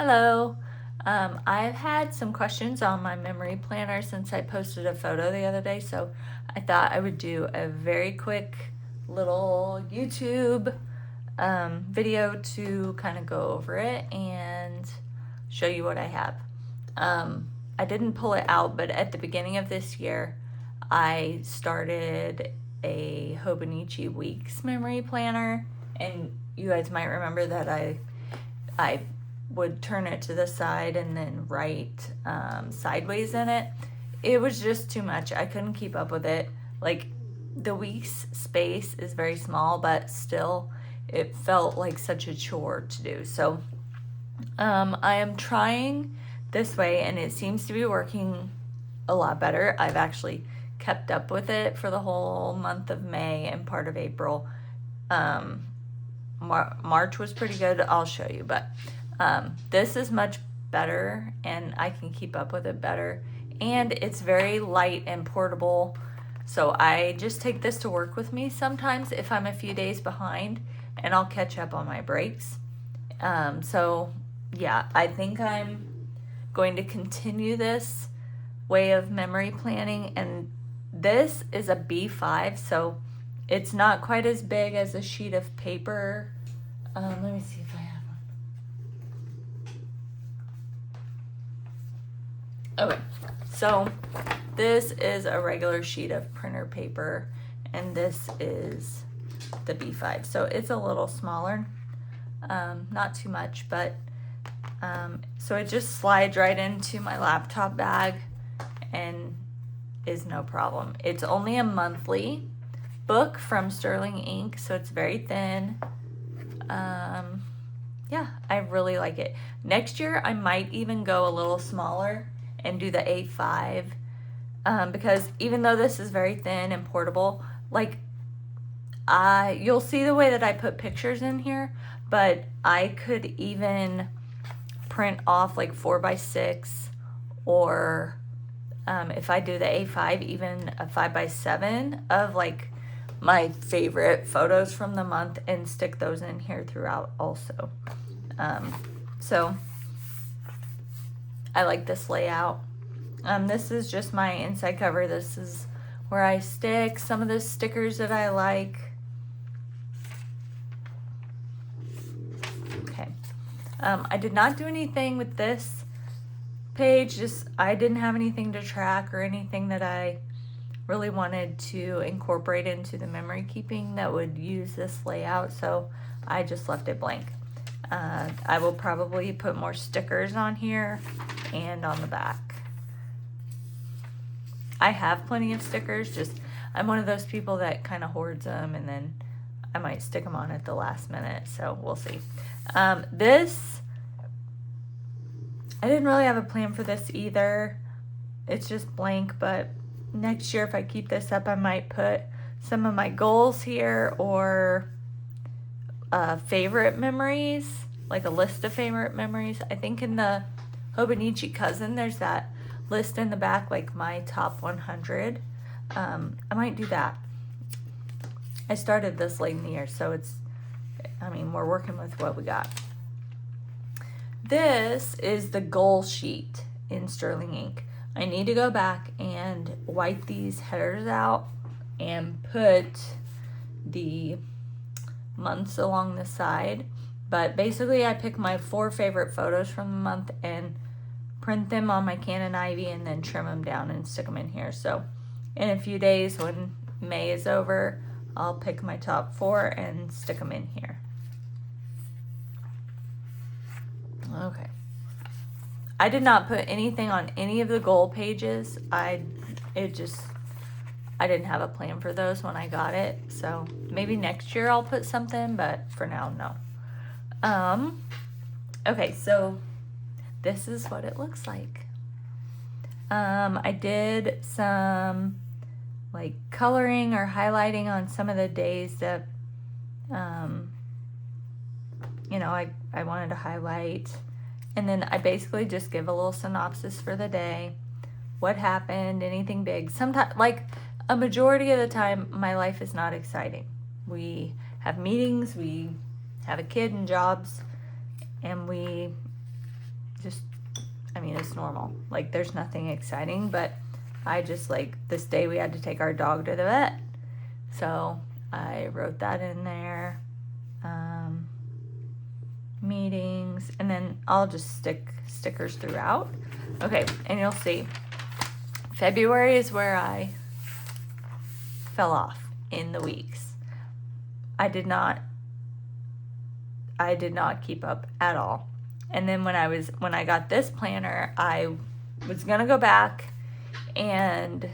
Hello. I've had some questions on my memory planner since I posted a photo the other day, so I thought I would do a very quick little YouTube video to kind of go over it and show you what I have. I didn't pull it out, but at the beginning of this year, I started a Hobonichi Weeks memory planner, and you guys might remember that I would turn it to the side and then write sideways in it. It was just too much. I couldn't keep up with it. Like, the week's space is very small, but still it felt like such a chore to do. So I am trying this way, and it seems to be working a lot better. I've actually kept up with it for the whole month of May and part of April. March was pretty good. I'll show you, but this is much better, and I can keep up with it better, and it's very light and portable. So I just take this to work with me sometimes if I'm a few days behind, and I'll catch up on my breaks. So yeah, I think I'm going to continue this way of memory planning, and this is a B5, so it's not quite as big as a sheet of paper. Let me see if I have one. Okay, so this is a regular sheet of printer paper, and this is the B5. So it's a little smaller, not too much, but so it just slides right into my laptop bag and is no problem. It's only a monthly book from Sterling Ink, so it's very thin. Yeah, I really like it. Next year, I might even go a little smaller and do the A5, because even though this is very thin and portable, like, you'll see the way that I put pictures in here, but I could even print off like 4x6, or if I do the A5, even a 5x7 of like my favorite photos from the month, and stick those in here throughout also. So I like this layout. This is just my inside cover. This is where I stick some of the stickers that I like. Okay. I did not do anything with this page. Just, I didn't have anything to track or anything that I really wanted to incorporate into the memory keeping that would use this layout, so I just left it blank. I will probably put more stickers on here and on the back. I have plenty of stickers, just I'm one of those people that kind of hoards them, and then I might stick them on at the last minute, so we'll see. This, I didn't really have a plan for this either. It's just blank, but next year if I keep this up, I might put some of my goals here, or favorite memories, like a list of favorite memories. I think in the Hobonichi Cousin, there's that list in the back, like my top 100. I might do that. I started this late in the year, so it's, I mean, we're working with what we got. This is the goal sheet in Sterling Ink. I need to go back and wipe these headers out and put the months along the side. But basically, I pick my 4 favorite photos from the month and print them on my Canon Ivy, and then trim them down and stick them in here. So in a few days, when May is over, I'll pick my top 4 and stick them in here. Okay. I did not put anything on any of the goal pages. I didn't have a plan for those when I got it. So maybe next year I'll put something, but for now, no. Okay, so this is what it looks like. I did some like coloring or highlighting on some of the days that, you know, I wanted to highlight. And then I basically just give a little synopsis for the day, what happened, anything big. Sometimes, like a majority of the time, my life is not exciting. We have meetings, we have a kid and jobs, and we just, I mean, it's normal. Like, there's nothing exciting, but I just, like, this day we had to take our dog to the vet. So I wrote that in there. Meetings, and then I'll just stick stickers throughout. Okay, and you'll see. February is where I fell off in the weeks. I did not keep up at all. And then when I got this planner, I was gonna go back and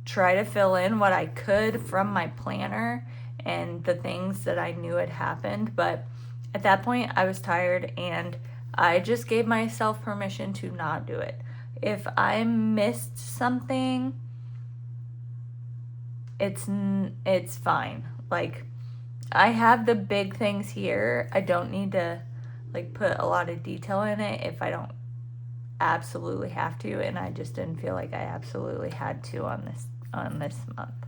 try to fill in what I could from my planner and the things that I knew had happened, but at that point I was tired and I just gave myself permission to not do it. If I missed something, it's fine. Like, I have the big things here. I don't need to like put a lot of detail in it if I don't absolutely have to, and I just didn't feel like I absolutely had to on this month.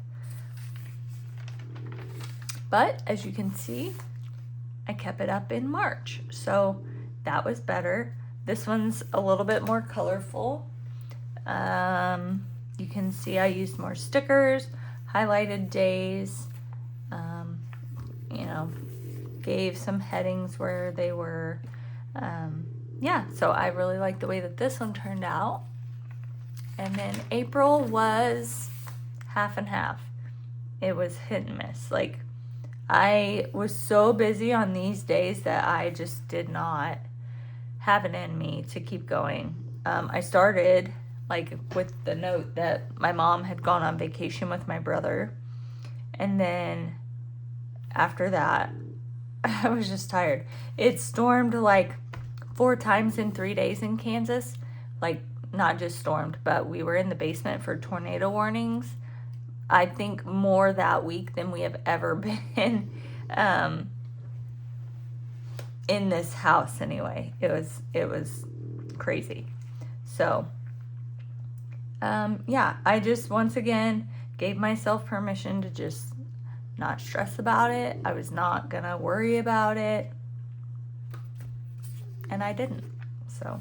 But as you can see, I kept it up in March, so that was better. This one's a little bit more colorful. You can see I used more stickers, highlighted days, you know, gave some headings where they were. Yeah, so I really like the way that this one turned out. And then April was half and half. It was hit and miss. Like, I was so busy on these days that I just did not have it in me to keep going. I started like with the note that my mom had gone on vacation with my brother, and then after that I was just tired. It stormed like 4 times in 3 days in Kansas. Like, not just stormed, but we were in the basement for tornado warnings. I think more that week than we have ever been in this house anyway. It was crazy. So yeah, I just once again gave myself permission to just not stress about it. I was not gonna worry about it, and I didn't. So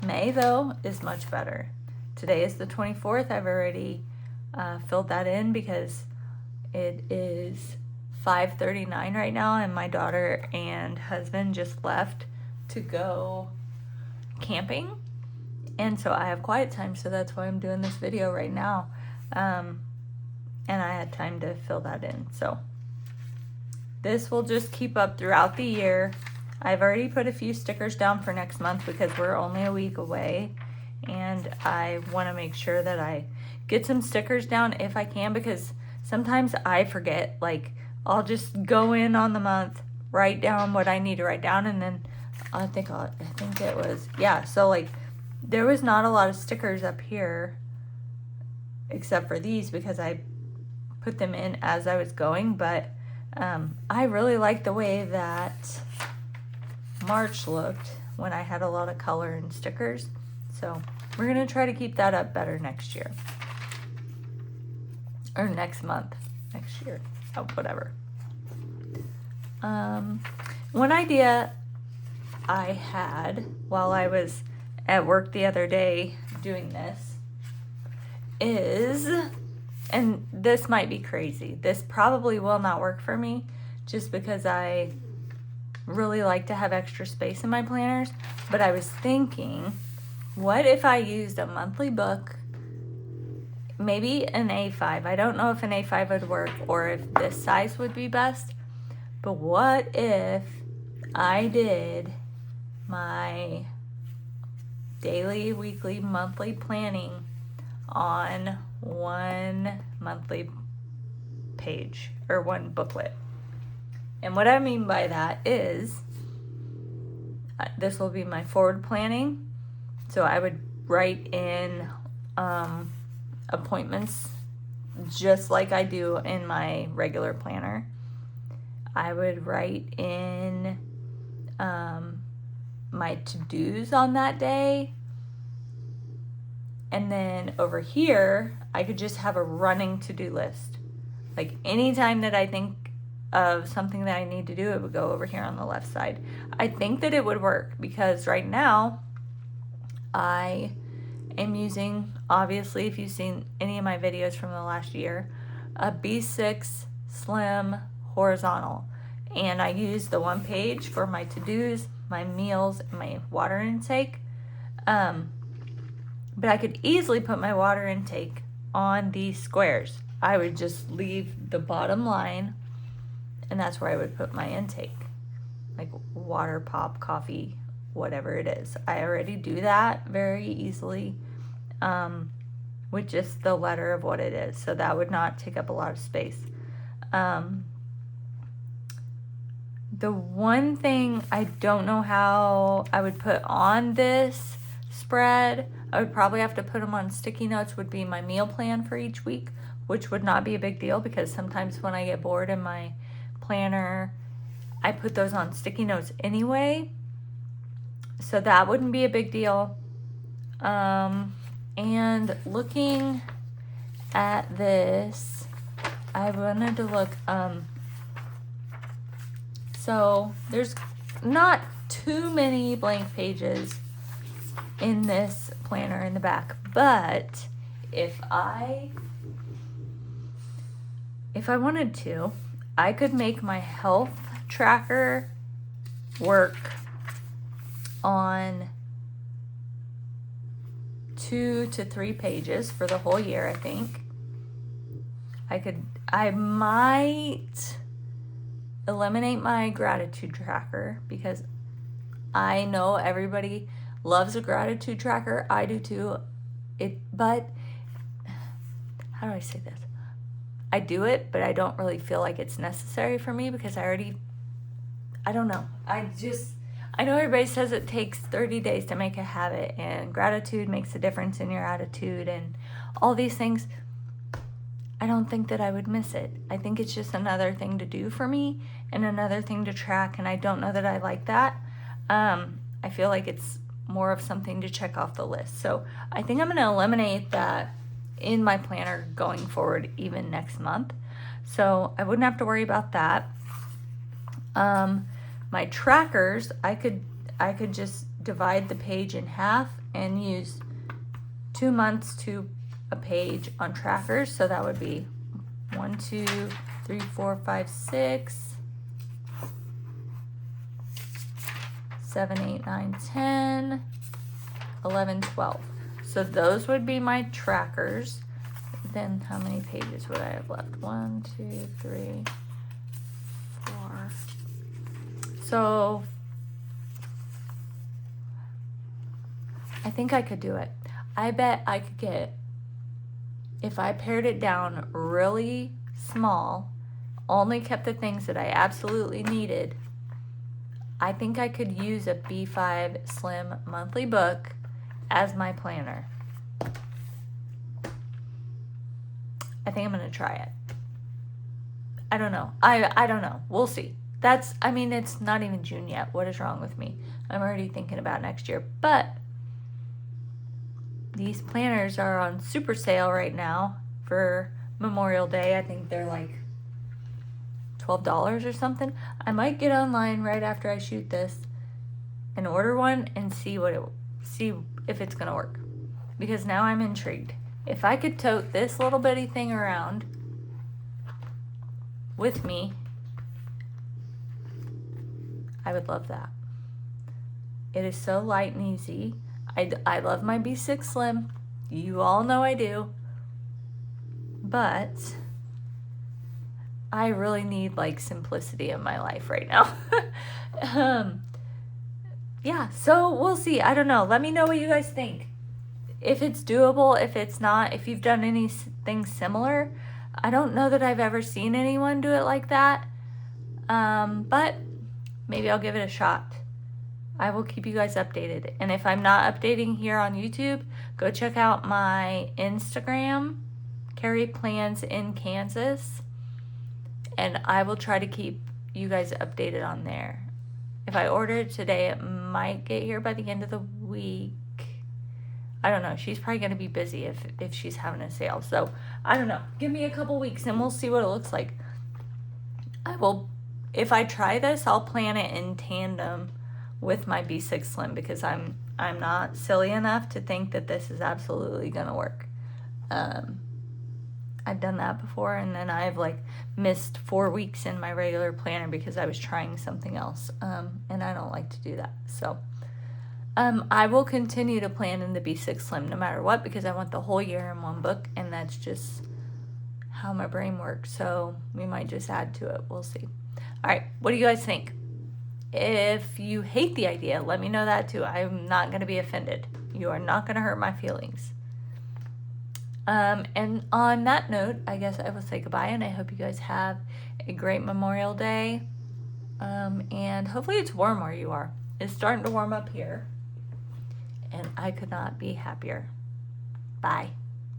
May though is much better. Today is the 24th. I've already filled that in because it is 5:39 right now, and my daughter and husband just left to go camping, and so I have quiet time, so that's why I'm doing this video right now. And I had time to fill that in. So this will just keep up throughout the year. I've already put a few stickers down for next month because we're only a week away, and I want to make sure that I get some stickers down if I can, because sometimes I forget. Like, I'll just go in on the month, write down what I need to write down, and then I think it was, yeah, so like there was not a lot of stickers up here except for these because I put them in as I was going, but I really like the way that March looked when I had a lot of color and stickers. So we're gonna try to keep that up better next year. Or next month, next year, oh, whatever. One idea I had while I was at work the other day doing this is, and this might be crazy, this probably will not work for me just because I really like to have extra space in my planners, but I was thinking, what if I used a monthly book, maybe an A5. I don't know if an A5 would work or if this size would be best, but what if I did my daily, weekly, monthly planning on one monthly page or one booklet? And what I mean by that is this will be my forward planning. So I would write in appointments just like I do in my regular planner. I would write in my to-dos on that day. And then over here, I could just have a running to-do list. Like anytime that I think of something that I need to do, it would go over here on the left side. I think that it would work because right now I am using, obviously, if you've seen any of my videos from the last year, a B6 Slim horizontal. And I use the one page for my to-dos, my meals, and my water intake. But I could easily put my water intake on these squares. I would just leave the bottom line, and that's where I would put my intake, like water, pop, coffee, whatever it is. I already do that very easily with just the letter of what it is, so that would not take up a lot of space. The one thing I don't know how I would put on this spread, I would probably have to put them on sticky notes, would be my meal plan for each week, which would not be a big deal because sometimes when I get bored in my planner, I put those on sticky notes anyway. So that wouldn't be a big deal. And looking at this, I wanted to look, so there's not too many blank pages in this planner in the back, but if I wanted to, I could make my health tracker work on 2 to 3 pages for the whole year, I think. I might eliminate my gratitude tracker because I know everybody loves a gratitude tracker. I do too. But how do I say this? I do it, but I don't really feel like it's necessary for me because I don't know. I know everybody says it takes 30 days to make a habit, and gratitude makes a difference in your attitude and all these things. I don't think that I would miss it. I think it's just another thing to do for me and another thing to track, and I don't know that I like that. I feel like it's more of something to check off the list. So I think I'm going to eliminate that in my planner going forward, even next month. So I wouldn't have to worry about that. My trackers, I could just divide the page in half and use 2 months to a page on trackers. So that would be 1, 2, 3, 4, 5, 6, 7, 8, 9, 10, 11, 12. So those would be my trackers. Then how many pages would I have left? 1, 2, 3, 4. So I think I could do it. I bet I could get, if I pared it down really small, only kept the things that I absolutely needed, I think I could use a B5 Slim monthly book as my planner. I think I'm going to try it. I don't know. I don't know. We'll see. It's not even June yet. What is wrong with me? I'm already thinking about next year. But these planners are on super sale right now for Memorial Day. I think they're like $12 or something. I might get online right after I shoot this and order one and see if it's gonna work, because now I'm intrigued. If I could tote this little bitty thing around with me, I would love that. It is so light and easy. I love my B6 Slim. You all know I do. But I really need like simplicity in my life right now. Yeah, so we'll see. I don't know. Let me know what you guys think. If it's doable, if it's not, if you've done anything similar. I don't know that I've ever seen anyone do it like that. But maybe I'll give it a shot. I will keep you guys updated. And if I'm not updating here on YouTube, go check out my Instagram, Carrie Plans in Kansas. And I will try to keep you guys updated on there. If I order it today, it might get here by the end of the week. I don't know. She's probably going to be busy if she's having a sale. So, I don't know. Give me a couple weeks and we'll see what it looks like. I will, if I try this, I'll plan it in tandem with my B6 Slim, because I'm not silly enough to think that this is absolutely gonna work. I've done that before, and then I've like missed 4 weeks in my regular planner because I was trying something else, and I don't like to do that. So I will continue to plan in the B6 Slim no matter what, because I want the whole year in one book, and that's just how my brain works. So we might just add to it. We'll see. All right, what do you guys think? If you hate the idea, let me know that too. I'm not going to be offended. You are not going to hurt my feelings. And on that note, I guess I will say goodbye, and I hope you guys have a great Memorial Day. And hopefully it's warm where you are. It's starting to warm up here, and I could not be happier. Bye.